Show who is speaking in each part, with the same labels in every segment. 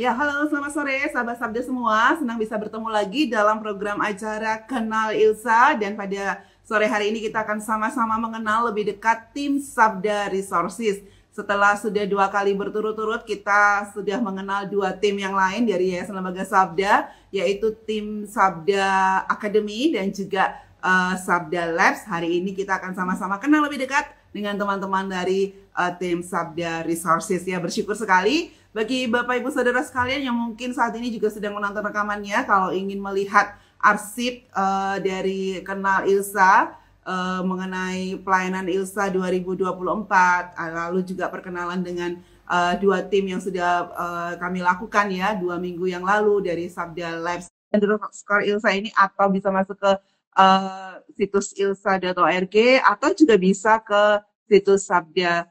Speaker 1: Ya, halo, selamat sore sahabat Sabda semua. Senang bisa bertemu lagi dalam program acara Kenal Ilsa. Dan pada sore hari ini kita akan sama-sama mengenal lebih dekat tim Sabda Resources. Setelah sudah 2 kali berturut-turut, kita sudah mengenal 2 tim yang lain dari Yayasan Lembaga Sabda, yaitu tim Sabda Academy dan juga Sabda Labs. Hari ini kita akan sama-sama kenal lebih dekat dengan teman-teman dari tim Sabda Resources. Ya, bersyukur sekali bagi Bapak Ibu Saudara sekalian yang mungkin saat ini juga sedang menonton rekamannya, kalau ingin melihat arsip dari Kenal Ilsa mengenai pelayanan Ilsa 2024, lalu juga perkenalan dengan 2 tim yang sudah kami lakukan ya 2 minggu yang lalu dari Sabda Labs dan Skor Ilsa ini, atau bisa masuk ke situs ilsa.org atau juga bisa ke situs Sabda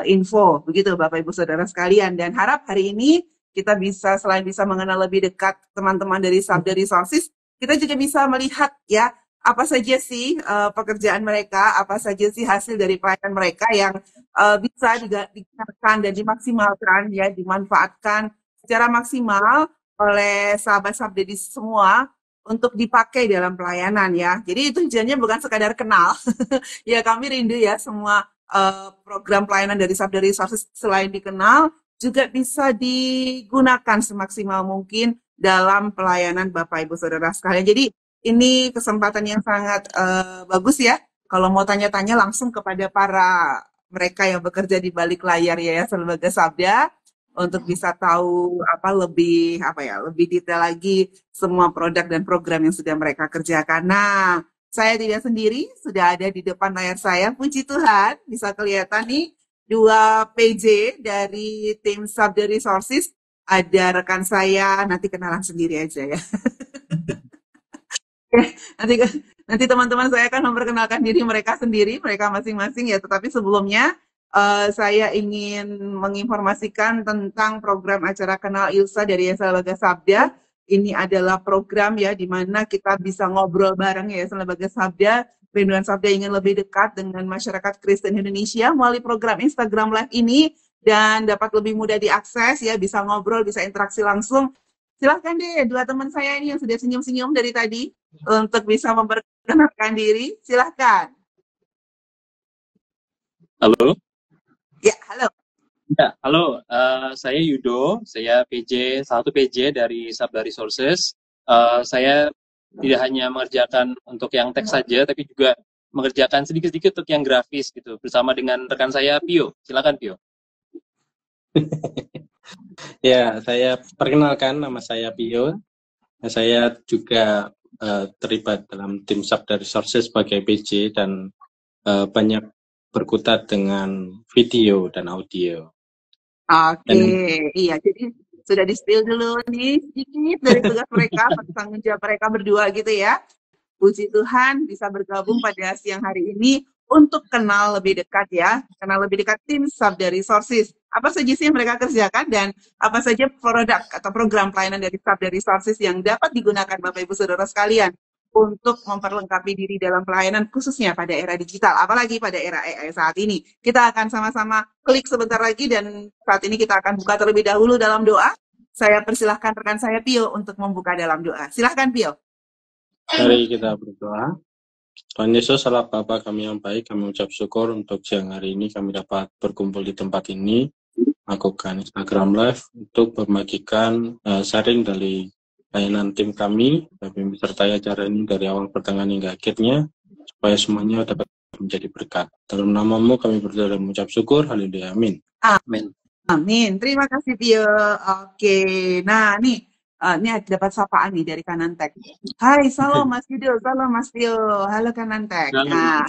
Speaker 1: info, begitu Bapak Ibu Saudara sekalian. Dan harap hari ini kita bisa, selain bisa mengenal lebih dekat teman-teman dari Sabda Resources, kita juga bisa melihat ya apa saja sih pekerjaan mereka, apa saja sih hasil dari pelayanan mereka yang bisa digunakan dan dimaksimalkan ya, dimanfaatkan secara maksimal oleh sahabat Sabda di semua untuk dipakai dalam pelayanan ya. Jadi tujuannya bukan sekadar kenal. Ya, kami rindu ya semua program pelayanan dari Sabda Resources selain dikenal, juga bisa digunakan semaksimal mungkin dalam pelayanan Bapak Ibu Saudara sekalian. Jadi ini kesempatan yang sangat bagus ya. Kalau mau tanya-tanya langsung kepada para mereka yang bekerja di balik layar Yayasan Lembaga Sabda untuk bisa tahu lebih detail lagi semua produk dan program yang sudah mereka kerjakan. Nah, saya tidak sendiri, sudah ada di depan layar saya. Puji Tuhan, bisa kelihatan nih 2 PJ dari tim Sabda Resources. Ada rekan saya, nanti kenalan sendiri aja ya. nanti nanti teman-teman saya akan memperkenalkan diri mereka sendiri, mereka masing-masing ya. Tetapi sebelumnya saya ingin menginformasikan tentang program acara Kenal Ilsa dari Yayasan Lembaga Sabda. Ini adalah program ya di mana kita bisa ngobrol bareng ya Yayasan Lembaga Sabda. Rinduan Sabda ingin lebih dekat dengan masyarakat Kristen Indonesia melalui program Instagram Live ini, dan dapat lebih mudah diakses ya, bisa ngobrol, bisa interaksi langsung. Silahkan deh 2 teman saya ini yang sudah senyum-senyum dari tadi untuk bisa memperkenalkan diri. Silahkan.
Speaker 2: Halo.
Speaker 1: Ya, halo.
Speaker 2: Ya, halo. Saya Yudo. Saya satu PJ dari Sabda Resources. Saya tidak hanya mengerjakan untuk yang teks saja, tapi juga mengerjakan sedikit-sedikit untuk yang grafis gitu, bersama dengan rekan saya Pio. Silakan Pio.
Speaker 3: Ya, saya perkenalkan, nama saya Pio. Saya juga terlibat dalam tim Sabda Resources sebagai PJ dan banyak berkutat dengan video dan audio.
Speaker 1: Oke, iya. Jadi sudah di-spill dulu nih sedikit dari tugas mereka, tanggung jawab mereka berdua gitu ya. Puji Tuhan bisa bergabung pada siang hari ini untuk kenal lebih dekat ya, kenal lebih dekat tim Sabda Resources. Apa saja sih yang mereka kerjakan dan apa saja produk atau program pelayanan dari Sabda Resources yang dapat digunakan Bapak Ibu Saudara sekalian untuk memperlengkapi diri dalam pelayanan khususnya pada era digital, apalagi pada era AI saat ini. Kita akan sama-sama klik sebentar lagi dan saat ini kita akan buka terlebih dahulu dalam doa. Saya persilahkan rekan saya Pio untuk membuka dalam doa. Silahkan Pio.
Speaker 3: Mari kita berdoa. Tuhan Yesus, Allah Bapa kami yang baik, kami ucap syukur untuk siang hari ini kami dapat berkumpul di tempat ini, melakukan Instagram Live untuk membagikan sharing dari layanan tim kami menyertai acara ini dari awal pertengahan hingga akhirnya, supaya semuanya dapat menjadi berkat. Dalam namamu kami berdoa dan mengucap syukur. Haleluya. Amin.
Speaker 1: Amin. Amin. Terima kasih Pio. Oke. Nah, nih ini dapat sapaan nih dari Kanantek. Hai, salam Mas Yudo, salam Mas Pio. Halo Kanantek. Nah,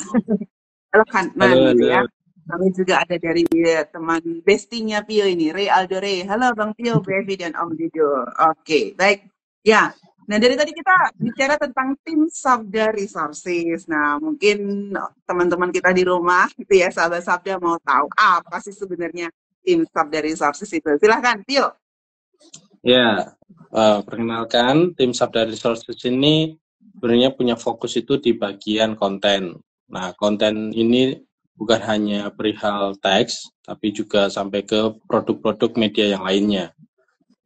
Speaker 1: halo Kanan gitu ya. Kami juga ada dari teman bestinya Pio ini, Ray Aldore. Halo Bang Pio, Bevi dan Om Dido. Oke, baik. Ya, nah dari tadi kita bicara tentang tim Sabda Resources. Nah, mungkin teman-teman kita di rumah gitu ya, sahabat Sabda mau tahu apa sih sebenarnya tim Sabda Resources itu. Silahkan, Pio.
Speaker 3: Ya, perkenalkan tim Sabda Resources ini sebenarnya punya fokus itu di bagian konten. Nah, konten ini bukan hanya perihal teks, tapi juga sampai ke produk-produk media yang lainnya.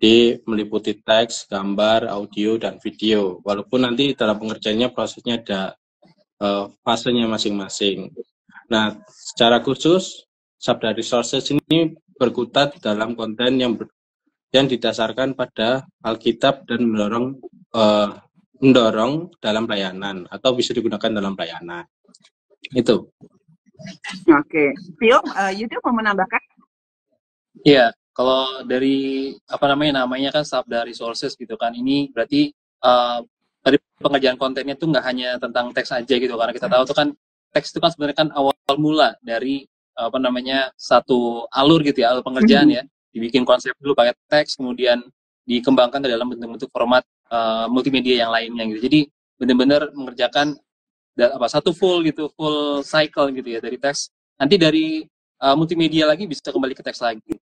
Speaker 3: Jadi meliputi teks, gambar, audio, dan video. Walaupun nanti dalam pengerjaannya prosesnya ada fasenya masing-masing. Nah, secara khusus Sabda Resources ini berkutat dalam konten yang didasarkan pada Alkitab dan mendorong dalam layanan atau bisa digunakan dalam layanan. Itu.
Speaker 1: Oke. Pio, Yuda mau menambahkan?
Speaker 2: Iya, kalau dari namanya kan Sabda Resources gitu kan, ini berarti dari pengerjaan kontennya tuh nggak hanya tentang teks aja gitu, karena kita tahu tuh kan teks itu kan sebenarnya kan awal mula dari satu alur gitu ya, alur pengerjaan ya, dibikin konsep dulu pakai teks, kemudian dikembangkan ke dalam bentuk-bentuk format multimedia yang lainnya gitu. Jadi benar-benar mengerjakan satu full cycle gitu ya, dari teks, nanti dari multimedia lagi bisa kembali ke teks lagi.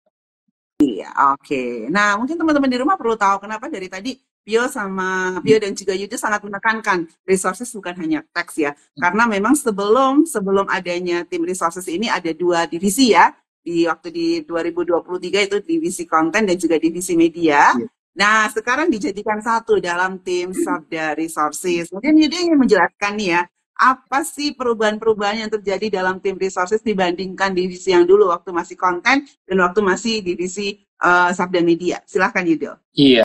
Speaker 1: Iya, oke. Nah, mungkin teman-teman di rumah perlu tahu kenapa dari tadi Pio dan juga Yuda sangat menekankan resources bukan hanya teks ya. Karena memang sebelum adanya tim resources ini ada dua divisi ya. Waktu di 2023 itu divisi konten dan juga divisi media. Nah, sekarang dijadikan satu dalam tim Sabda Resources. Mungkin Yuda ingin menjelaskan nih ya, apa sih perubahan-perubahan yang terjadi dalam tim resources dibandingkan divisi yang dulu waktu masih konten dan waktu masih divisi Sabda Media? Silahkan Yudo.
Speaker 2: Iya,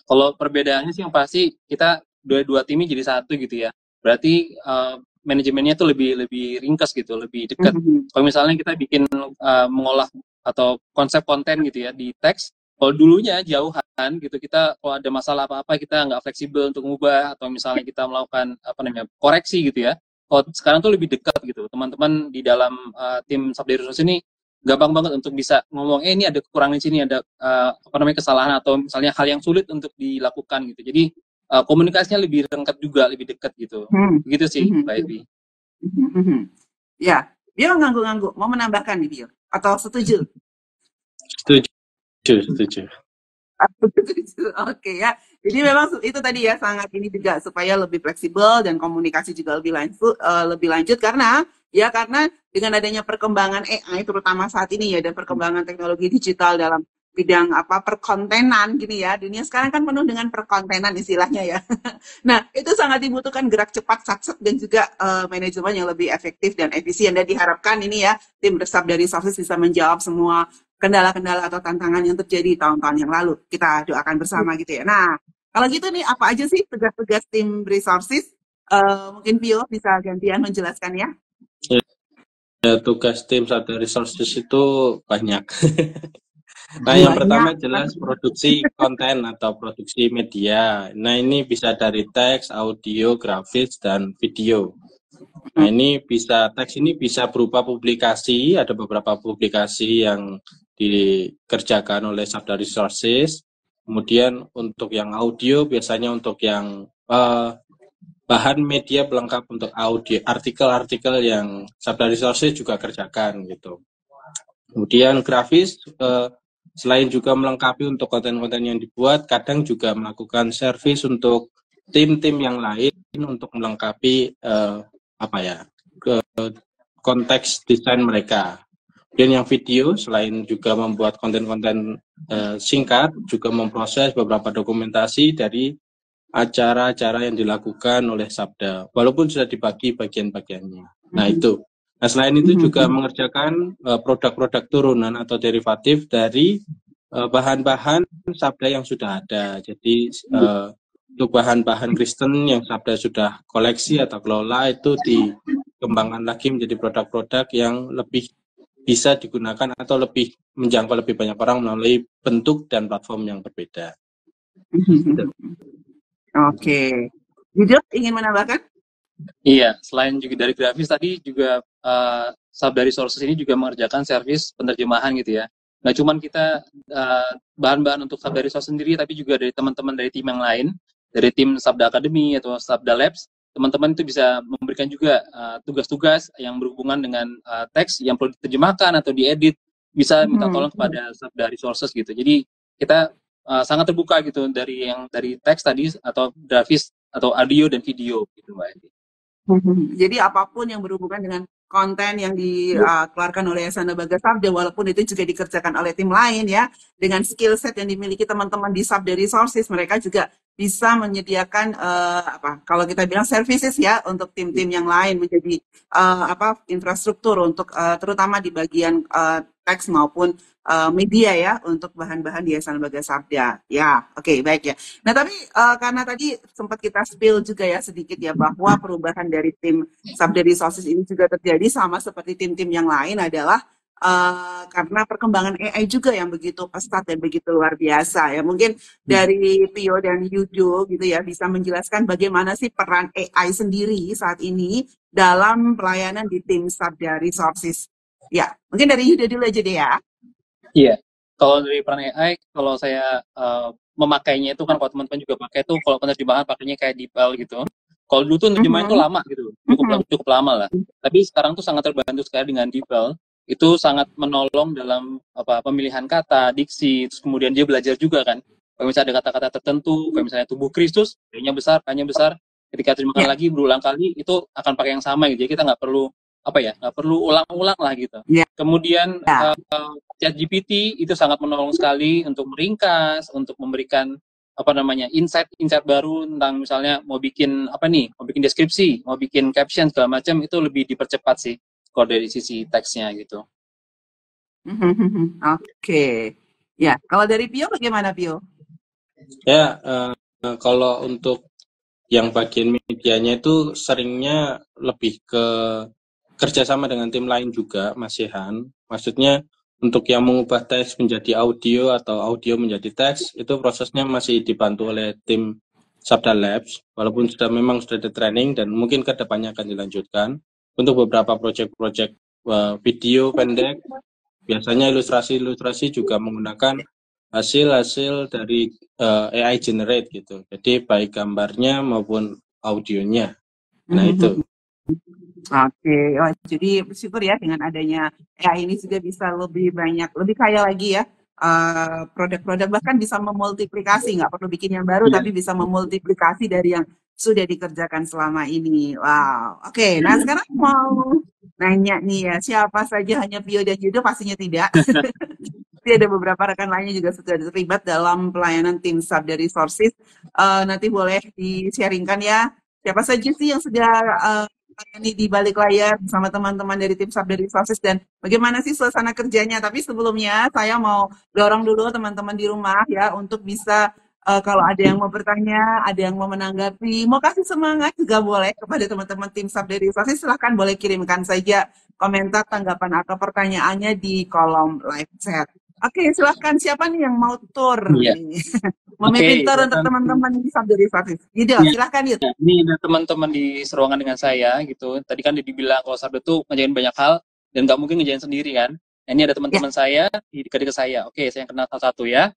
Speaker 2: kalau perbedaannya sih yang pasti kita dua timnya jadi satu gitu ya. Berarti manajemennya tuh lebih ringkas gitu, lebih dekat. Kalau misalnya kita bikin mengolah atau konsep konten gitu ya di teks, kalau dulunya jauhan gitu, kita kalau ada masalah apa-apa kita nggak fleksibel untuk mengubah, atau misalnya kita melakukan koreksi gitu ya. Kalau sekarang tuh lebih dekat gitu, teman-teman di dalam tim Sabda Resources ini gampang banget untuk bisa ngomong, ini ada kekurangan di sini, ada kesalahan atau misalnya hal yang sulit untuk dilakukan gitu. Jadi komunikasinya lebih dekat juga, lebih dekat gitu. Begitu sih, Mbak Evi.
Speaker 1: Ya, Bio ngangguk-ngangguk, mau menambahkan nih Bio? Atau setuju?
Speaker 3: Setuju.
Speaker 1: Oke ya. Jadi memang itu tadi ya, sangat ini juga supaya lebih fleksibel dan komunikasi juga lebih lanjut karena dengan adanya perkembangan AI terutama saat ini ya, dan perkembangan teknologi digital dalam bidang perkontenan gini ya, dunia sekarang kan penuh dengan perkontenan istilahnya ya. Nah, itu sangat dibutuhkan gerak cepat, satset, dan juga manajemen yang lebih efektif dan efisien, dan diharapkan ini ya tim Sabda Resources bisa menjawab semua kendala-kendala atau tantangan yang terjadi tahun-tahun yang lalu. Kita doakan bersama gitu ya. Nah, kalau gitu nih, apa aja sih tugas-tugas tim resources? Mungkin Pio bisa gantian menjelaskan ya.
Speaker 3: Ya, tugas tim Sabda Resources itu banyak. Nah, yang pertama jelas produksi konten atau produksi media. Nah, ini bisa dari teks, audio, grafis, dan video. Nah, teks ini bisa berupa publikasi, ada beberapa publikasi yang dikerjakan oleh Sabda Resources. Kemudian untuk yang audio, biasanya untuk yang bahan media pelengkap untuk audio, artikel-artikel yang Sabda Resources juga kerjakan gitu. Kemudian grafis, selain juga melengkapi untuk konten-konten yang dibuat, kadang juga melakukan servis untuk tim-tim yang lain untuk melengkapi konteks desain mereka. Dan yang video, selain juga membuat konten-konten singkat, juga memproses beberapa dokumentasi dari acara-acara yang dilakukan oleh Sabda, walaupun sudah dibagi bagian-bagiannya. Nah, itu. Nah, selain itu juga mengerjakan produk-produk turunan atau derivatif dari bahan-bahan Sabda yang sudah ada. Jadi untuk bahan-bahan Kristen yang Sabda sudah koleksi atau kelola, itu dikembangkan lagi menjadi produk-produk yang lebih bisa digunakan atau lebih menjangkau lebih banyak orang melalui bentuk dan platform yang berbeda.
Speaker 1: Oke. Yudo ingin menambahkan?
Speaker 2: Iya, selain juga dari grafis tadi juga Sabda Resources ini juga mengerjakan servis penerjemahan gitu ya. Nggak cuma kita bahan-bahan untuk Sabda Resources sendiri, tapi juga dari teman-teman dari tim yang lain, dari tim Sabda Academy atau Sabda Labs, teman-teman itu bisa memberikan juga tugas-tugas yang berhubungan dengan teks yang perlu diterjemahkan atau diedit, bisa minta tolong kepada Sabda Resources gitu. Jadi kita sangat terbuka gitu dari teks tadi atau grafis atau audio dan video gitu Mbak Evi.
Speaker 1: Jadi apapun yang berhubungan dengan konten yang dikeluarkan oleh Yayasan Lembaga Sabda, walaupun itu juga dikerjakan oleh tim lain ya, dengan skill set yang dimiliki teman-teman di Sabda Resources, mereka juga bisa menyediakan kalau kita bilang services ya untuk tim-tim yang lain, menjadi infrastruktur untuk terutama di bagian teks maupun media ya untuk bahan-bahan di Yayasan Lembaga Sabda. Ya, oke, baik ya. Nah, tapi karena tadi sempat kita spill juga ya sedikit ya bahwa perubahan dari tim Sabda Resources ini juga terjadi sama seperti tim-tim yang lain adalah karena perkembangan AI juga yang begitu pesat dan begitu luar biasa ya. Mungkin dari Pio dan Yudo gitu ya bisa menjelaskan bagaimana sih peran AI sendiri saat ini dalam pelayanan di tim Sabda Resources. Ya, mungkin dari Yudo dulu aja deh ya.
Speaker 2: Iya, kalau dari peran AI, kalau saya memakainya itu kan kalau teman-teman juga pakai tuh, kalau penerjemahan pakainya kayak DeepL gitu. Kalau dulu tuh nerjemahan itu lama gitu, cukup lama lah. Tapi sekarang tuh sangat terbantu sekali dengan DeepL. Itu sangat menolong dalam pemilihan kata, diksi, terus kemudian dia belajar juga kan. Kalau misalnya ada kata-kata tertentu, kayak misalnya tubuh Kristus, kayaknya besar, ketika terjemahkan lagi berulang kali, itu akan pakai yang sama gitu. Jadi kita nggak perlu nggak perlu ulang-ulang lah gitu. Kemudian ChatGPT itu sangat menolong sekali untuk meringkas, untuk memberikan insight baru tentang misalnya mau bikin deskripsi, mau bikin caption segala macam, itu lebih dipercepat sih kalau dari sisi teksnya gitu.
Speaker 1: Oke. Ya, kalau dari Pio bagaimana Pio?
Speaker 3: Ya, kalau untuk yang bagian medianya itu seringnya lebih ke kerjasama dengan tim lain juga, Mas Yehan. Maksudnya untuk yang mengubah teks menjadi audio atau audio menjadi teks, itu prosesnya masih dibantu oleh tim Sabda Labs, walaupun memang sudah ada training dan mungkin ke depannya akan dilanjutkan. Untuk beberapa proyek-proyek video pendek, biasanya ilustrasi juga menggunakan hasil dari AI generate gitu. Jadi baik gambarnya maupun audionya. Nah itu.
Speaker 1: Oke, jadi bersyukur ya dengan adanya AI ini juga bisa lebih banyak, lebih kaya lagi ya produk-produk, bahkan bisa memultiplikasi, nggak perlu bikin yang baru, tapi bisa memultiplikasi dari yang sudah dikerjakan selama ini. Wow, oke. Nah sekarang mau nanya nih ya, siapa saja hanya Pio dan Yudo? Pastinya tidak. Tapi ada beberapa rekan lainnya juga sudah terlibat dalam pelayanan tim Sabda Resources. Nanti boleh di-sharingkan ya, siapa saja sih yang sudah ini di balik layar bersama teman-teman dari tim Sabda Resources dan bagaimana sih suasana kerjanya. Tapi sebelumnya saya mau dorong dulu teman-teman di rumah ya untuk bisa kalau ada yang mau bertanya, ada yang mau menanggapi, mau kasih semangat juga boleh kepada teman-teman tim Sabda Resources, silahkan boleh kirimkan saja komentar, tanggapan atau pertanyaannya di kolom live chat. Oke, silahkan siapa nih yang mau tur nih? Memimpin tur untuk teman-teman di Sabda Resources. Yudo, silahkan Yud.
Speaker 2: Ini ada teman-teman di seruangan dengan saya gitu. Tadi kan dibilang kalau Sabda tuh ngerjain banyak hal dan nggak mungkin ngerjain sendiri kan. Nah, ini ada teman-teman saya di dekat saya. Oke, saya kenal satu-satu ya.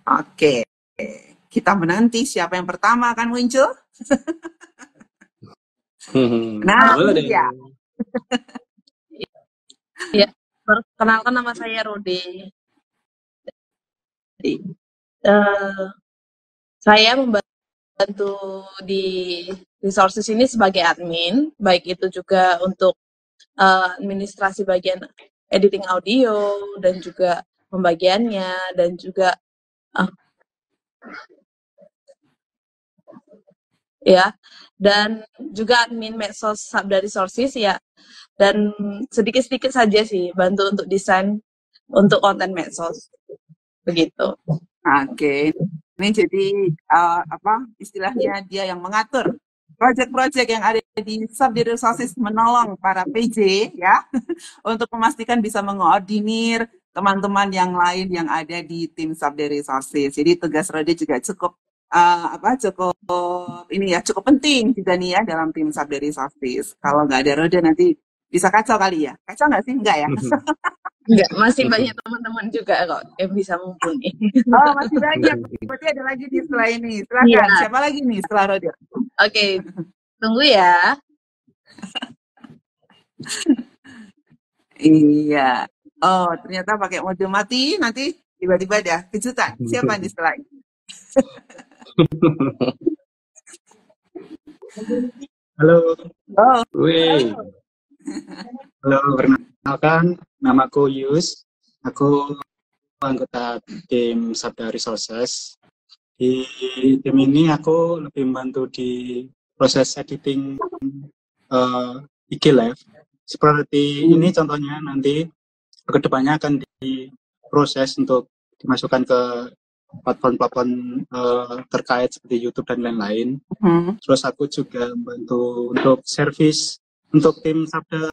Speaker 1: Oke, kita menanti siapa yang pertama akan muncul. Nah, ya.
Speaker 4: Ya, perkenalkan nama saya Rode. Saya membantu di resources ini sebagai admin, baik itu juga untuk administrasi bagian editing audio dan juga pembagiannya dan juga ya, dan juga admin medsos Sabda Resources ya. Dan sedikit-sedikit saja sih bantu untuk desain untuk konten medsos. Begitu.
Speaker 1: Oke. Ini jadi istilahnya dia yang mengatur proyek-proyek yang ada di Sabda Resources, menolong para PJ ya untuk memastikan bisa mengordinir teman-teman yang lain yang ada di tim Sabda Resources. Jadi tugas Rode juga cukup cukup penting juga nih ya dalam tim Sabda Resources. Kalau nggak ada Rode nanti bisa kacau kali ya. Kacau nggak sih? Enggak ya?
Speaker 4: Enggak, masih banyak teman-teman juga kok yang bisa mumpuni.
Speaker 1: Oh, masih banyak. Berarti ada lagi di setelah ini. Silakan. Ya. Siapa lagi nih setelah Rode?
Speaker 4: Oke, tunggu ya.
Speaker 1: Iya. Oh, ternyata pakai mode mati, nanti tiba-tiba ada kejutan. Siapa nih setelah ini?
Speaker 5: Halo,
Speaker 1: Oh,
Speaker 3: Wih,
Speaker 5: halo, perkenalkan, namaku Yus. Aku anggota tim Sabda Resources. Di tim ini aku lebih membantu di proses editing IG Live. Seperti ini contohnya nanti kedepannya akan diproses untuk dimasukkan ke platform-platform terkait seperti YouTube dan lain-lain. Terus aku juga membantu untuk servis untuk tim Sabda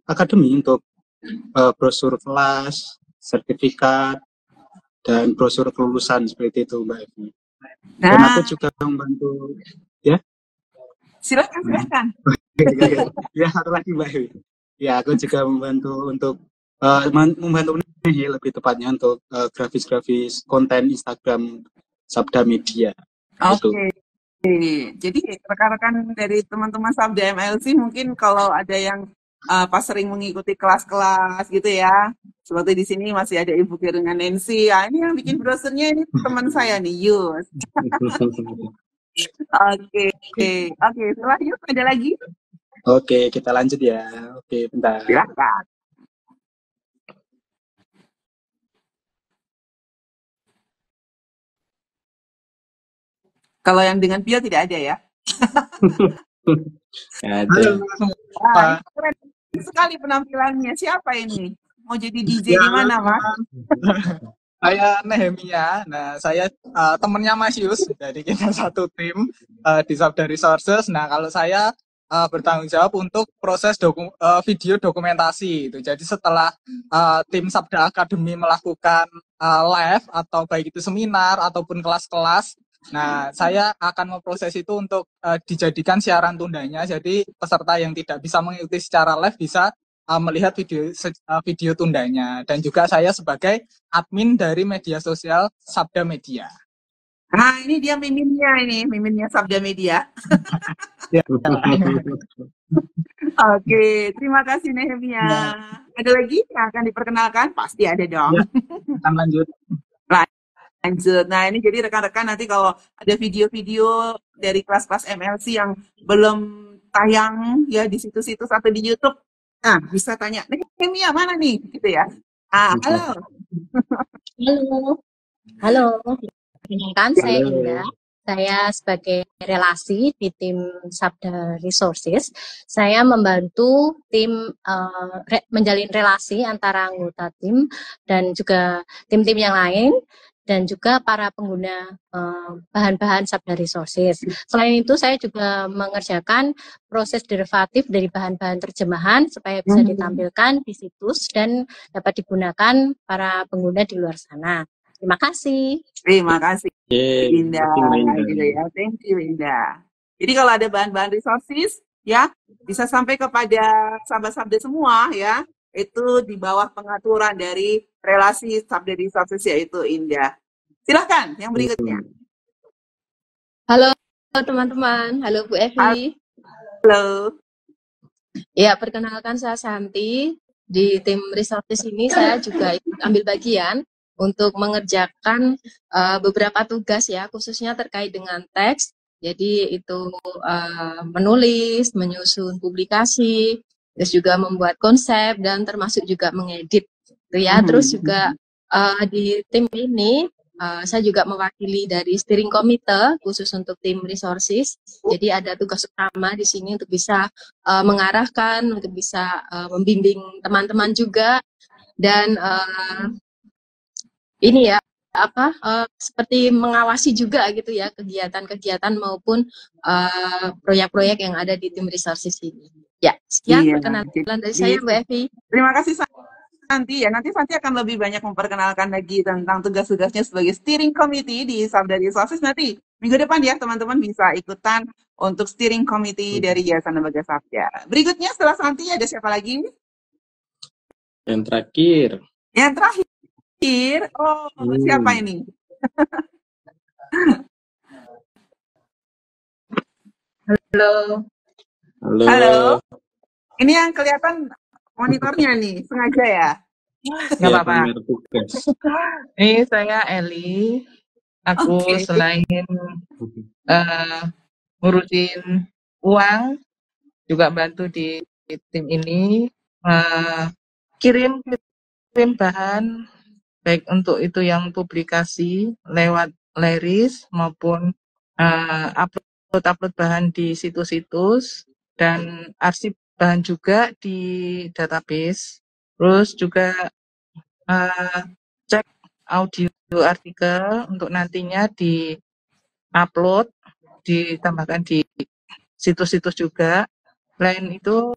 Speaker 5: Academy untuk brosur kelas, sertifikat, dan brosur kelulusan seperti itu Mbak Evi. Dan aku
Speaker 1: nah,
Speaker 5: juga membantu ya.
Speaker 1: silakan.
Speaker 5: Ya satu lagi Mbak Evi. Ya aku juga membantu untuk membantu ini lebih tepatnya untuk grafis-grafis konten Instagram Sabda Media. Itu.
Speaker 1: Oke. Jadi rekan-rekan dari teman-teman Sabda MLC mungkin kalau ada yang pas sering mengikuti kelas-kelas gitu ya, seperti di sini masih ada Ibu Kira dengan Nancy. Ah, ini yang bikin brosurnya ini teman saya nih, Yus. Oke, oke. Setelah Yus ada lagi?
Speaker 5: Oke, kita lanjut ya. Oke, bentar.
Speaker 1: Silakan. Kalau yang dengan Pio tidak ada ya?
Speaker 5: Halo semua.
Speaker 1: Wah, keren sekali penampilannya. Siapa ini? Mau jadi DJ di mana, Mas?
Speaker 6: Saya Nehemia. Nah, saya temennya Mas Yus. Jadi kita satu tim di Sabda Resources. Nah, kalau saya bertanggung jawab untuk proses video dokumentasi. Itu. Jadi setelah tim Sabda Academy melakukan live atau baik itu seminar ataupun kelas-kelas, nah saya akan memproses itu untuk dijadikan siaran tundanya. Jadi peserta yang tidak bisa mengikuti secara live bisa melihat video tundanya. Dan juga saya sebagai admin dari media sosial Sabda Media.
Speaker 1: Nah, ini dia miminnya Sabda Media.
Speaker 6: Ya.
Speaker 1: Oke, terima kasih Nehemia.
Speaker 6: Ya.
Speaker 1: Ada lagi yang akan diperkenalkan? Pasti ada dong.
Speaker 6: Ya, kita lanjut.
Speaker 1: Lanjut. Nah, ini jadi rekan-rekan nanti kalau ada video-video dari kelas-kelas MLC yang belum tayang ya di situs-situs atau di YouTube, nah bisa tanya, Nehemia mana nih? Gitu ya. Halo.
Speaker 7: Halo. Perkenalkan, saya Indah. Saya sebagai relasi di tim Sabda Resources. Saya membantu tim menjalin relasi antara anggota tim dan juga tim-tim yang lain dan juga para pengguna bahan-bahan Sabda Resources. Selain itu, saya juga mengerjakan proses derivatif dari bahan-bahan terjemahan supaya bisa ditampilkan di situs dan dapat digunakan para pengguna di luar sana. Terima kasih.
Speaker 1: Terima kasih, Indah.
Speaker 5: Indah.
Speaker 1: Gitu ya. Thank you, Indah. Jadi kalau ada bahan-bahan resources, ya bisa sampai kepada sahabat-sahabat semua, ya. Itu di bawah pengaturan dari relasi Sabda Resources yaitu Indah. Silahkan yang berikutnya.
Speaker 7: Halo teman-teman, halo Bu Evi.
Speaker 1: Halo.
Speaker 7: Ya, perkenalkan saya Santi. Di tim resources ini saya juga ambil bagian untuk mengerjakan beberapa tugas ya, khususnya terkait dengan teks. Jadi itu menulis, menyusun publikasi, terus juga membuat konsep dan termasuk juga mengedit. Gitu ya. Terus juga di tim ini saya juga mewakili dari steering committee khusus untuk tim resources. Jadi ada tugas utama di sini untuk bisa mengarahkan, untuk bisa membimbing teman-teman juga dan ini ya seperti mengawasi juga gitu ya kegiatan-kegiatan maupun proyek-proyek yang ada di tim resources ini. Ya, sekian perkenalan dari saya Mbak Evi.
Speaker 1: Terima kasih Santi ya. Nanti Santi akan lebih banyak memperkenalkan lagi tentang tugas-tugasnya sebagai steering committee di Sabda Resources. Nanti minggu depan ya teman-teman bisa ikutan untuk steering committee dari Yayasan Lembaga Sabda. Berikutnya setelah Santi ada siapa lagi?
Speaker 3: Yang terakhir.
Speaker 1: Yang terakhir. Oh, siapa ini?
Speaker 7: Halo.
Speaker 1: Halo. Ini yang kelihatan monitornya nih, sengaja ya?
Speaker 6: Nggak apa-apa. Ini saya Eli. Aku selain ngurusin uang,
Speaker 8: juga bantu di tim ini, kirim bahan, baik untuk itu yang publikasi lewat Leris maupun upload bahan di situs-situs, dan arsip bahan juga di database. Terus juga cek audio artikel untuk nantinya di-upload, ditambahkan di situs-situs juga. Selain itu,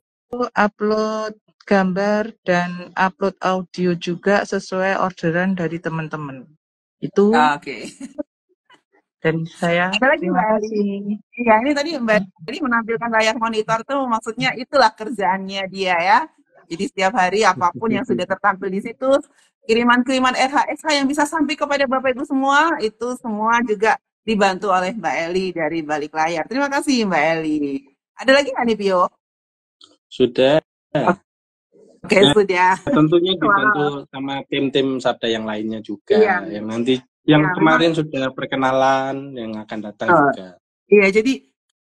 Speaker 8: upload gambar dan upload audio juga sesuai orderan dari teman-teman. Itu
Speaker 1: Oke.
Speaker 8: dari saya.
Speaker 1: Ada lagi
Speaker 8: Terima
Speaker 1: Mbak Eli.
Speaker 8: kasih.
Speaker 1: Iya, ini tadi Mbak Eli menampilkan layar monitor tuh maksudnya itulah kerjaannya dia ya. Jadi setiap hari apapun yang sudah tertampil di situ, kiriman-kiriman RHSH yang bisa sampai kepada Bapak Ibu semua, itu semua juga dibantu oleh Mbak Eli dari balik layar. Terima kasih Mbak Eli. Ada lagi nggak nih Pio?
Speaker 3: Sudah.
Speaker 1: Oke, sudah.
Speaker 3: Tentunya
Speaker 1: Wow.
Speaker 3: dibantu sama tim-tim Sabda yang lainnya juga.
Speaker 1: Iya.
Speaker 3: Yang nanti yang
Speaker 1: Ya,
Speaker 3: kemarin sudah perkenalan, yang akan datang juga.
Speaker 1: Iya, jadi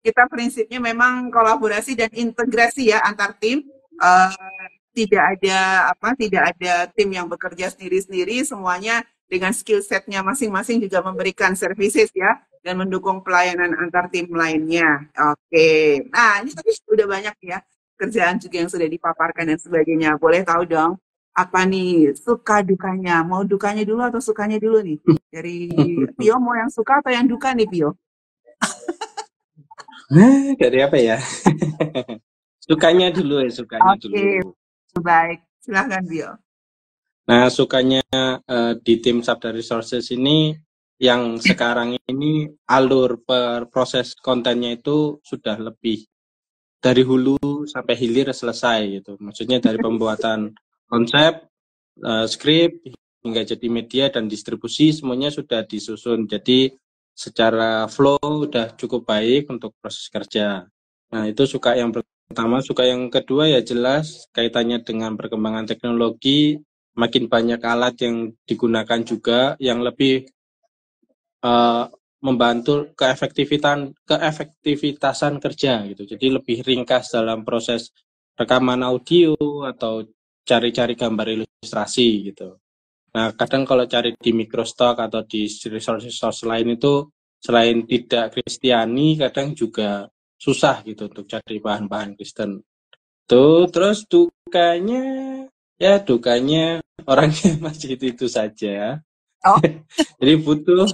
Speaker 1: kita prinsipnya memang kolaborasi dan integrasi ya antar tim. Tidak ada tim yang bekerja sendiri-sendiri, semuanya dengan skill setnya masing-masing juga memberikan services ya dan mendukung pelayanan antar tim lainnya. Oke, nah ini tadi sudah banyak ya kerjaan juga yang sudah dipaparkan dan sebagainya. Boleh tahu dong apa nih suka dukanya? Mau dukanya dulu atau sukanya dulu nih? Dari Pio mau yang suka atau yang duka nih Pio?
Speaker 3: Dari apa ya? Sukanya dulu ya, sukanya dulu.
Speaker 1: Baik, silahkan Pio.
Speaker 3: Nah, sukanya di tim Sabda Resources ini yang sekarang ini alur proses kontennya itu sudah lebih dari hulu sampai hilir selesai gitu. Maksudnya dari pembuatan konsep, skrip hingga jadi media dan distribusi semuanya sudah disusun. Jadi secara flow udah cukup baik untuk proses kerja. Nah, itu suka yang pertama. Suka yang kedua ya jelas kaitannya dengan perkembangan teknologi, makin banyak alat yang digunakan juga yang lebih membantu keefektivitasan kerja gitu. Jadi lebih ringkas dalam proses rekaman audio atau cari-cari gambar ilustrasi gitu. Nah, kadang kalau cari di Microstock atau di resource lain itu selain tidak Kristiani, kadang juga susah gitu untuk cari bahan-bahan Kristen. Tuh, terus dukanya orangnya masih itu saja.
Speaker 1: Oh.
Speaker 3: Jadi butuh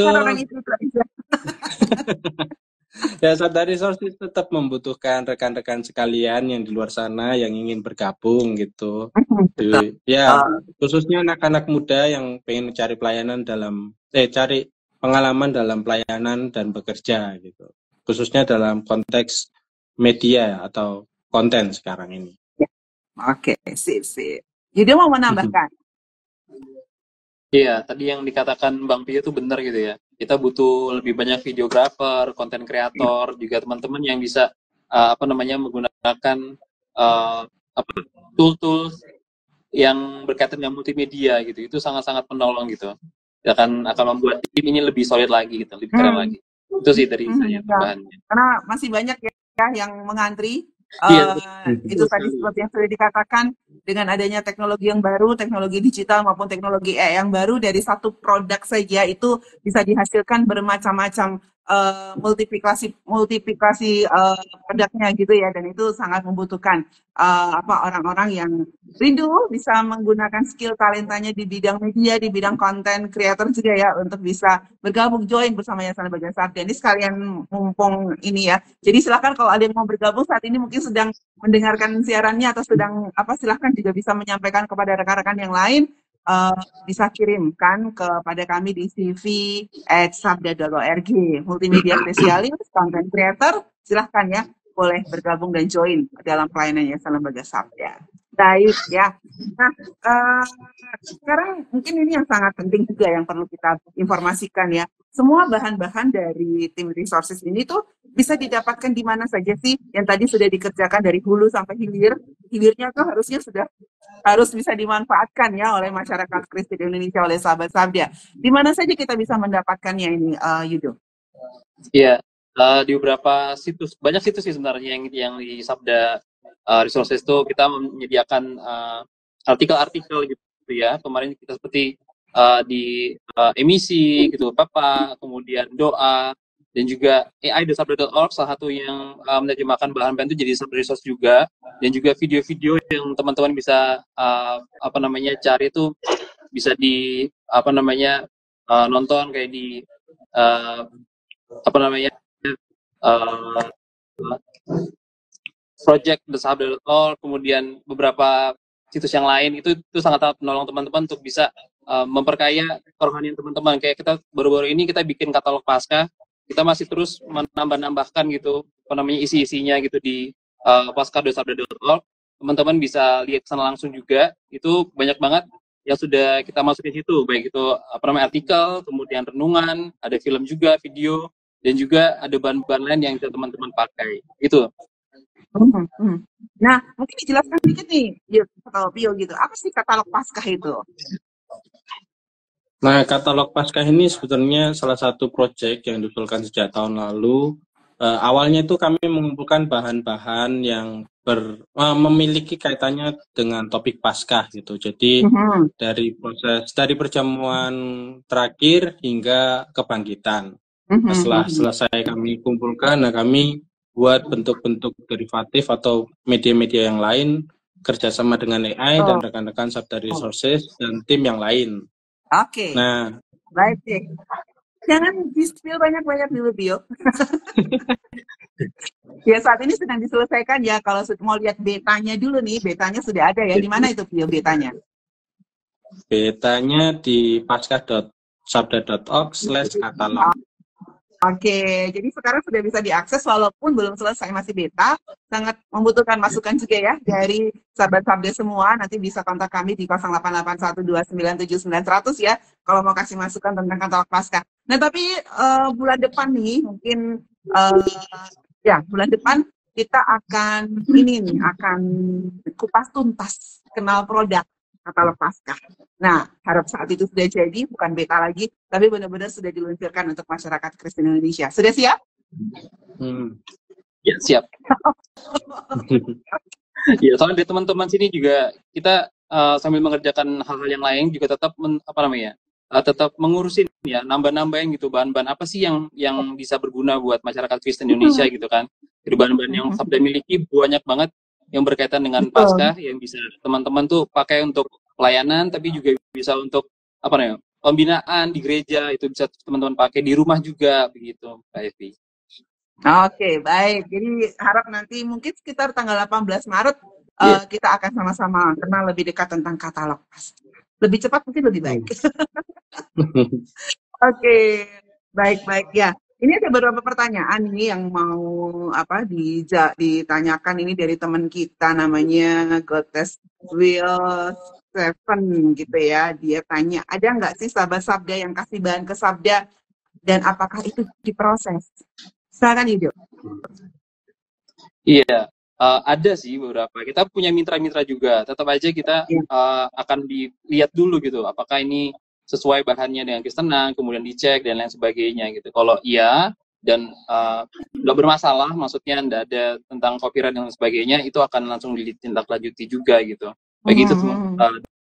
Speaker 1: orang itu aja.
Speaker 3: Ya, Sabda Resources tetap membutuhkan rekan-rekan sekalian yang di luar sana yang ingin bergabung gitu. Ya, khususnya anak-anak muda yang pengen cari pelayanan cari pengalaman dalam pelayanan dan bekerja gitu. Khususnya dalam konteks media atau konten sekarang ini.
Speaker 1: Oke, sip. Jadi mau menambahkan?
Speaker 2: Iya, tadi yang dikatakan Bang Pio itu benar gitu ya. Kita butuh lebih banyak videografer, konten kreator, juga teman-teman yang bisa menggunakan tool-tool yang berkaitan dengan multimedia gitu. Itu sangat-sangat menolong gitu. Akan membuat tim ini lebih solid lagi gitu, lebih keren lagi. Itu sih dari saya tambahannya.
Speaker 1: Karena masih banyak ya yang mengantri. Itu tadi seperti yang sudah dikatakan, dengan adanya teknologi yang baru, teknologi digital maupun teknologi yang baru, dari satu produk saja itu bisa dihasilkan bermacam-macam multiplikasi produknya gitu ya, dan itu sangat membutuhkan orang-orang yang rindu bisa menggunakan skill talentanya di bidang media, di bidang konten kreator juga ya, untuk bisa bergabung join bersama Yayasan Lembaga Sabda. Ini sekalian mumpung ini ya, jadi silakan kalau ada yang mau bergabung saat ini mungkin sedang mendengarkan siarannya atau sedang silahkan juga bisa menyampaikan kepada rekan-rekan yang lain. Bisa kirimkan kepada kami di cv@sabda.org. Multimedia spesialis, content creator, silahkan ya, boleh bergabung dan join dalam pelayanan Yayasan Lembaga Sabda. Baik ya. Nah, sekarang mungkin ini yang sangat penting juga yang perlu kita informasikan ya. Semua bahan-bahan dari tim resources ini tuh bisa didapatkan di mana saja sih, yang tadi sudah dikerjakan dari hulu sampai hilir. Hilirnya tuh harus bisa dimanfaatkan ya oleh masyarakat Kristen di Indonesia, oleh sahabat Sabda. Di mana saja kita bisa mendapatkannya ini, Yudo?
Speaker 2: Iya, di beberapa situs, banyak situs sih sebenarnya yang di Sabda Resources itu kita menyediakan artikel-artikel gitu ya. Kemarin kita seperti di emisi gitu, Papa, kemudian doa, dan juga AI.sabda.org, salah satu yang menerjemahkan bahan-bahan itu jadi Sabda Resource juga, dan juga video-video yang teman-teman bisa cari itu bisa di nonton kayak di project thesabda.org, kemudian beberapa situs yang lain itu sangat menolong teman-teman untuk bisa memperkaya kerohanian teman-teman. Kayak kita baru-baru ini kita bikin katalog Paskah, kita masih terus menambah-nambahkan gitu isi-isinya gitu di paskah.sabda.org. Teman-teman bisa lihat sana langsung juga, itu banyak banget yang sudah kita masukin situ, baik itu artikel, kemudian renungan, ada film juga, video, dan juga ada bahan-bahan lain yang bisa teman-teman pakai. Itu.
Speaker 1: Nah, mungkin dijelaskan sedikit nih, atau Pio gitu. Apa sih katalog Paskah itu?
Speaker 3: Nah, katalog Paskah ini sebetulnya salah satu proyek yang diusulkan sejak tahun lalu. Awalnya itu kami mengumpulkan bahan-bahan yang memiliki kaitannya dengan topik Paskah gitu. Jadi dari perjamuan terakhir hingga kebangkitan. Setelah selesai kami kumpulkan, nah kami buat bentuk-bentuk derivatif atau media-media yang lain kerjasama dengan AI dan rekan-rekan Sabda Resources dan tim yang lain.
Speaker 1: Oke.
Speaker 3: Nah,
Speaker 1: baik deh. Jangan di-spill banyak-banyak dulu, Pio. Ya, saat ini sedang diselesaikan ya. Kalau mau lihat betanya dulu nih, betanya sudah ada ya. Di mana itu, Pio, betanya?
Speaker 3: Betanya di paskah.sabda.org/katalog.
Speaker 1: Oke, jadi sekarang sudah bisa diakses walaupun belum selesai, masih beta. Sangat membutuhkan masukan juga ya dari sahabat Sabda semua. Nanti bisa kontak kami di 0881297900 ya kalau mau kasih masukan tentang katalog Paskah. Nah, tapi bulan depan nih mungkin bulan depan kita akan akan kupas tuntas kenal produk katalog Paskah. Nah, harap saat itu sudah jadi, bukan beta lagi, tapi benar-benar sudah diluncurkan untuk masyarakat Kristen Indonesia. Sudah siap?
Speaker 2: Ya, siap. Ya, soalnya dari teman-teman sini juga kita sambil mengerjakan hal-hal yang lain juga tetap tetap mengurusin ya, nambah-nambahin gitu bahan-bahan apa sih yang bisa berguna buat masyarakat Kristen Indonesia gitu kan. Jadi bahan-bahan yang Sabda miliki banyak banget yang berkaitan dengan Paskah yang bisa teman-teman tuh pakai untuk pelayanan, tapi juga bisa untuk pembinaan di gereja, itu bisa teman-teman pakai di rumah juga begitu, Kak Evi.
Speaker 1: Oke, baik. Jadi harap nanti mungkin sekitar tanggal 18 Maret kita akan sama-sama kenal lebih dekat tentang katalog Paskah. Lebih cepat mungkin lebih baik. Oke, baik ya. Ini ada beberapa pertanyaan nih yang mau ditanyakan ini dari teman kita namanya Gottes Will 7 gitu ya. Dia tanya, ada nggak sih sahabat Sabda yang kasih bahan ke Sabda dan apakah itu diproses? Silakan Yudo.
Speaker 2: Iya, ada sih beberapa. Kita punya mitra-mitra juga. Tetap aja kita akan dilihat dulu gitu, apakah ini sesuai bahannya dengan Kristenan, kemudian dicek dan lain sebagainya gitu. Kalau iya dan nggak bermasalah, maksudnya nggak ada tentang copyright dan sebagainya, itu akan langsung ditindaklanjuti juga gitu. Baik itu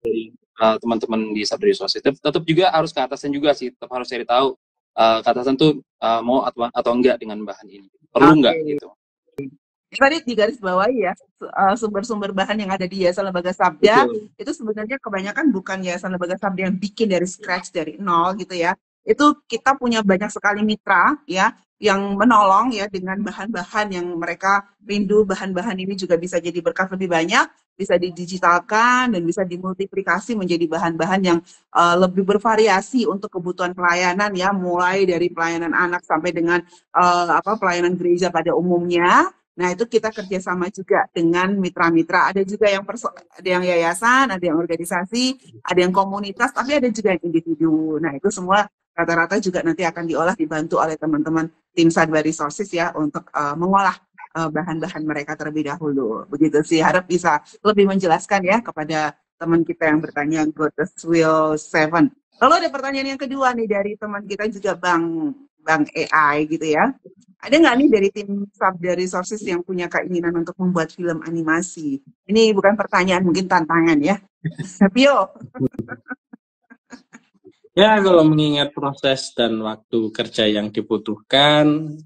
Speaker 2: dari teman-teman di Sabda Resources. Tetap juga harus ke atasan juga sih, tetap harus cari tahu ke atasan tuh mau atau enggak dengan bahan ini, perlu enggak gitu.
Speaker 1: Tadi digarisbawahi ya, sumber-sumber bahan yang ada di Yayasan Lembaga Sabda itu sebenarnya kebanyakan bukan Yayasan Lembaga Sabda yang bikin dari scratch, dari nol gitu ya. Itu kita punya banyak sekali mitra ya yang menolong ya dengan bahan-bahan yang mereka rindu. Bahan-bahan ini juga bisa jadi berkat lebih banyak, bisa didigitalkan dan bisa dimultiplikasi menjadi bahan-bahan yang lebih bervariasi untuk kebutuhan pelayanan ya, mulai dari pelayanan anak sampai dengan pelayanan gereja pada umumnya. Nah, itu kita kerjasama juga dengan mitra-mitra. Ada juga yang ada yang yayasan, ada yang organisasi, ada yang komunitas, tapi ada juga yang individu. Nah, itu semua rata-rata juga nanti akan diolah, dibantu oleh teman-teman tim Sabda Resources ya untuk mengolah bahan-bahan mereka terlebih dahulu. Begitu sih, harap bisa lebih menjelaskan ya kepada teman kita yang bertanya, Gottes Will 7. Lalu ada pertanyaan yang kedua nih dari teman kita juga Bang ketimbang AI gitu ya. Ada nggak nih dari tim Sabda Resources yang punya keinginan untuk membuat film animasi? Ini bukan pertanyaan, mungkin tantangan ya. Pio.
Speaker 3: Ya, kalau mengingat proses dan waktu kerja yang dibutuhkan,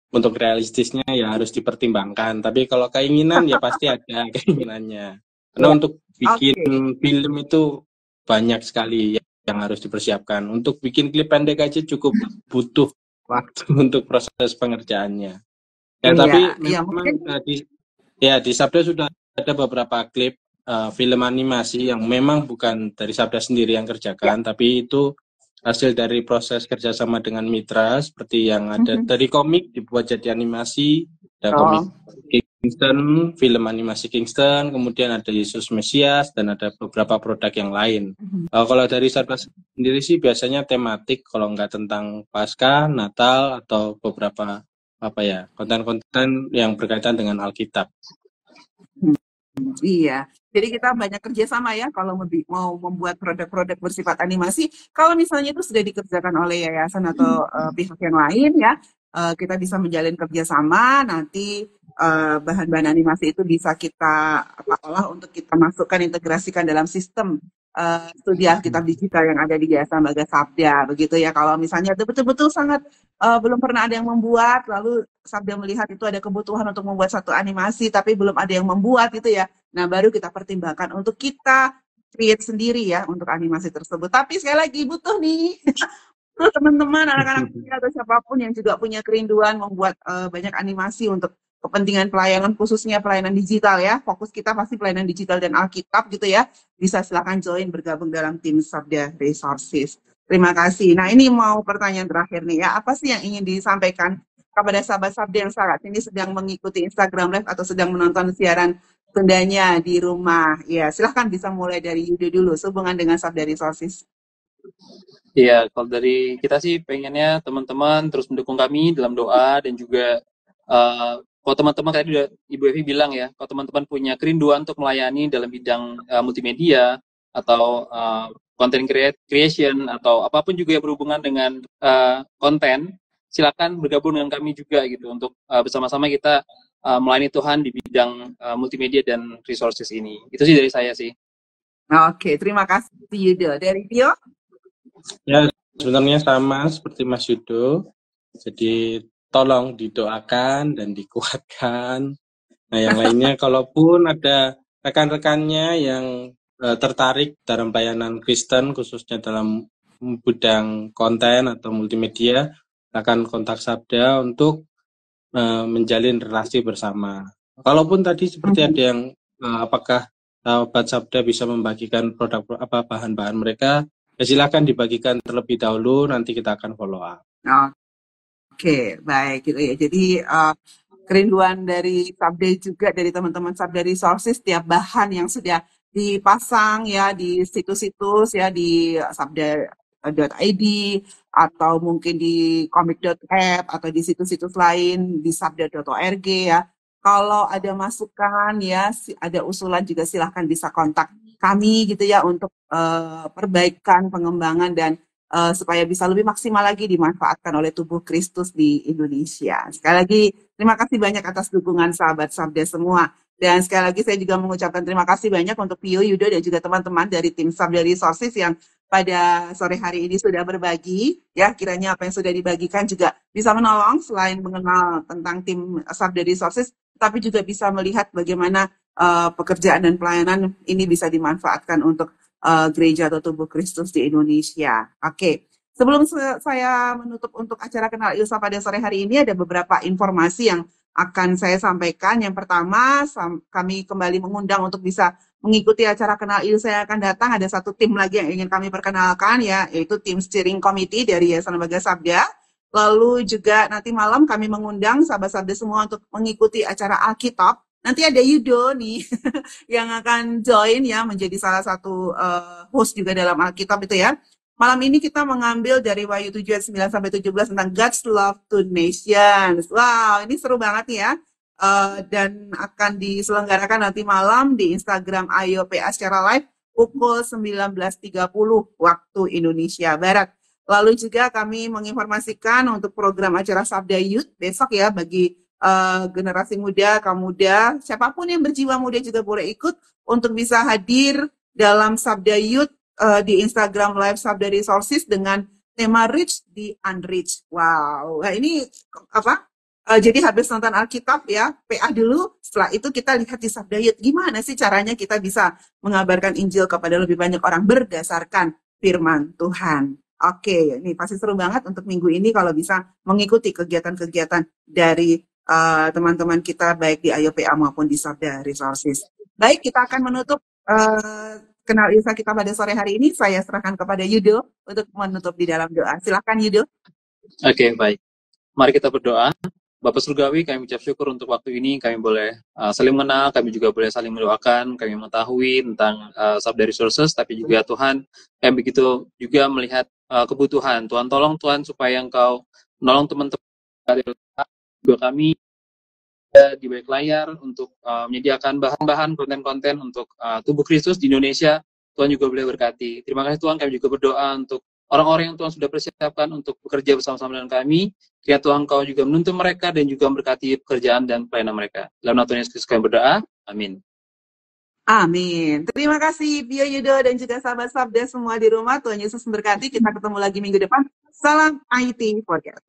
Speaker 3: untuk realistisnya ya harus dipertimbangkan. Tapi kalau keinginan ya pasti ada keinginannya. Karena
Speaker 1: Ya.
Speaker 3: untuk bikin
Speaker 1: Oke.
Speaker 3: film itu banyak sekali yang harus dipersiapkan. Untuk bikin klip pendek aja cukup butuh waktu untuk proses pengerjaannya. Ya,
Speaker 1: Iya,
Speaker 3: tapi
Speaker 1: ya
Speaker 3: memang
Speaker 1: mungkin
Speaker 3: di Sabda sudah ada beberapa klip film animasi yang memang bukan dari Sabda sendiri yang
Speaker 1: ya.
Speaker 3: kerjakan, tapi itu hasil dari proses kerjasama dengan mitra, seperti yang ada dari komik dibuat jadi animasi, ada komik Kingston, film animasi Kingston, kemudian ada Yesus Mesias, dan ada beberapa produk yang lain. Kalau dari Sabda sendiri sih biasanya tematik, kalau nggak tentang Paskah, Natal, atau beberapa konten-konten yang berkaitan dengan Alkitab.
Speaker 1: Iya, jadi kita banyak kerjasama ya kalau mau membuat produk-produk bersifat animasi. Kalau misalnya itu sudah dikerjakan oleh yayasan atau pihak yang lain ya, kita bisa menjalin kerjasama. Nanti bahan-bahan animasi itu bisa kita olah untuk kita masukkan, integrasikan dalam sistem studi Alkitab digital yang ada di Yayasan Baga Sabda, begitu ya. Kalau misalnya itu betul-betul sangat belum pernah ada yang membuat, lalu Sabda melihat itu ada kebutuhan untuk membuat satu animasi, tapi belum ada yang membuat gitu ya. Nah, baru kita pertimbangkan untuk kita create sendiri ya untuk animasi tersebut. Tapi sekali lagi butuh nih tuh teman-teman, anak-anak muda atau siapapun yang juga punya kerinduan membuat banyak animasi untuk kepentingan pelayanan, khususnya pelayanan digital ya. Fokus kita pasti pelayanan digital dan Alkitab gitu ya. Bisa silakan join bergabung dalam tim Sabda Resources. Terima kasih. Nah, ini mau pertanyaan terakhir nih ya. Apa sih yang ingin disampaikan kepada sahabat Sabda yang saat ini sedang mengikuti Instagram Live atau sedang menonton siaran Tundanya di rumah? Ya, silahkan bisa mulai dari Yudo dulu, sehubungan dengan Sabda Resources.
Speaker 2: Iya, kalau dari kita sih pengennya teman-teman terus mendukung kami dalam doa, dan juga kalau teman-teman tadi udah Ibu Evi bilang ya, kalau teman-teman punya kerinduan untuk melayani dalam bidang multimedia atau content creation atau apapun juga yang berhubungan dengan konten, silakan bergabung dengan kami juga gitu untuk bersama-sama kita melayani Tuhan di bidang multimedia dan resources ini. Itu sih dari saya sih.
Speaker 1: Oke, terima kasih Yudo. Dari Tio?
Speaker 3: Ya, sebenarnya sama seperti Mas Yudo. Jadi tolong didoakan dan dikuatkan. Nah, yang lainnya kalaupun ada rekan-rekannya yang tertarik dalam pelayanan Kristen, khususnya dalam bidang konten atau multimedia, akan kontak Sabda untuk menjalin relasi bersama. Kalaupun tadi seperti ada yang apakah sahabat Sabda bisa membagikan produk bahan-bahan mereka, ya silakan dibagikan terlebih dahulu, nanti kita akan follow up.
Speaker 1: Oke, baik gitu ya. Jadi kerinduan dari Sabda juga dari teman-teman Sabda Resources, setiap bahan yang sudah dipasang ya di situs-situs ya di sabda.id atau mungkin di komik.app atau di situs-situs lain di sabda.org ya. Kalau ada masukan ya, ada usulan juga silahkan bisa kontak kami gitu ya untuk perbaikan, pengembangan dan supaya bisa lebih maksimal lagi dimanfaatkan oleh tubuh Kristus di Indonesia. Sekali lagi, terima kasih banyak atas dukungan sahabat Sabda semua. Dan sekali lagi saya juga mengucapkan terima kasih banyak untuk Pio, Yudo, dan juga teman-teman dari tim Sabda Resources yang pada sore hari ini sudah berbagi. Ya, kiranya apa yang sudah dibagikan juga bisa menolong selain mengenal tentang tim Sabda Resources, tapi juga bisa melihat bagaimana pekerjaan dan pelayanan ini bisa dimanfaatkan untuk gereja atau tubuh Kristus di Indonesia. Oke, sebelum saya menutup untuk acara Kenal Ilsa pada sore hari ini, ada beberapa informasi yang akan saya sampaikan. Yang pertama, kami kembali mengundang untuk bisa mengikuti acara Kenal Ilsa yang akan datang. Ada satu tim lagi yang ingin kami perkenalkan, ya, yaitu tim steering committee dari Yayasan Lembaga Sabda. Lalu juga nanti malam kami mengundang sahabat Sabda semua untuk mengikuti acara Alkitab. Nanti ada Yudo nih yang akan join ya menjadi salah satu host juga dalam Alkitab itu ya. Malam ini kita mengambil dari Wahyu 7 ayat 9 sampai 17 tentang God's love to nations. Wow, ini seru banget ya. Dan akan diselenggarakan nanti malam di Instagram AYO PA secara live pukul 19.30 waktu Indonesia Barat. Lalu juga kami menginformasikan untuk program acara Sabda Youth besok ya bagi generasi muda, kaum muda, siapapun yang berjiwa muda juga boleh ikut untuk bisa hadir dalam Sabda Youth di Instagram Live Sabda Resources dengan tema Reach the Unreached. Wow, nah ini apa? Jadi habis nonton Alkitab ya, PA dulu, setelah itu kita lihat di Sabda Youth, gimana sih caranya kita bisa mengabarkan Injil kepada lebih banyak orang berdasarkan firman Tuhan. Oke, ini pasti seru banget untuk minggu ini kalau bisa mengikuti kegiatan-kegiatan dari teman-teman kita baik di AYOPA maupun di Sabda Resources. Baik, kita akan menutup Kenal Ilsa kita pada sore hari ini. Saya serahkan kepada Yudo untuk menutup di dalam doa. Silakan Yudo.
Speaker 2: Oke, baik. Mari kita berdoa. Bapak Surgawi, kami ucap syukur untuk waktu ini. Kami boleh saling mengenal, kami juga boleh saling mendoakan, kami mengetahui tentang Sabda Resources, tapi juga Tuhan, kami begitu juga melihat kebutuhan. Tuhan tolong Tuhan supaya Engkau menolong teman-teman juga kami di balik layar untuk menyediakan bahan-bahan konten-konten untuk tubuh Kristus di Indonesia. Tuhan juga boleh berkati. Terima kasih Tuhan, kami juga berdoa untuk orang-orang yang Tuhan sudah persiapkan untuk bekerja bersama-sama dengan kami. Kiranya Tuhan Kau juga menuntun mereka dan juga memberkati pekerjaan dan pelayanan mereka. Dalam nama Tuhan Yesus Kristus kami berdoa. Amin.
Speaker 1: Amin. Terima kasih Bio Yudo dan juga sahabat Sabda semua di rumah. Tuhan Yesus memberkati. Kita ketemu lagi minggu depan. Salam IT Podcast.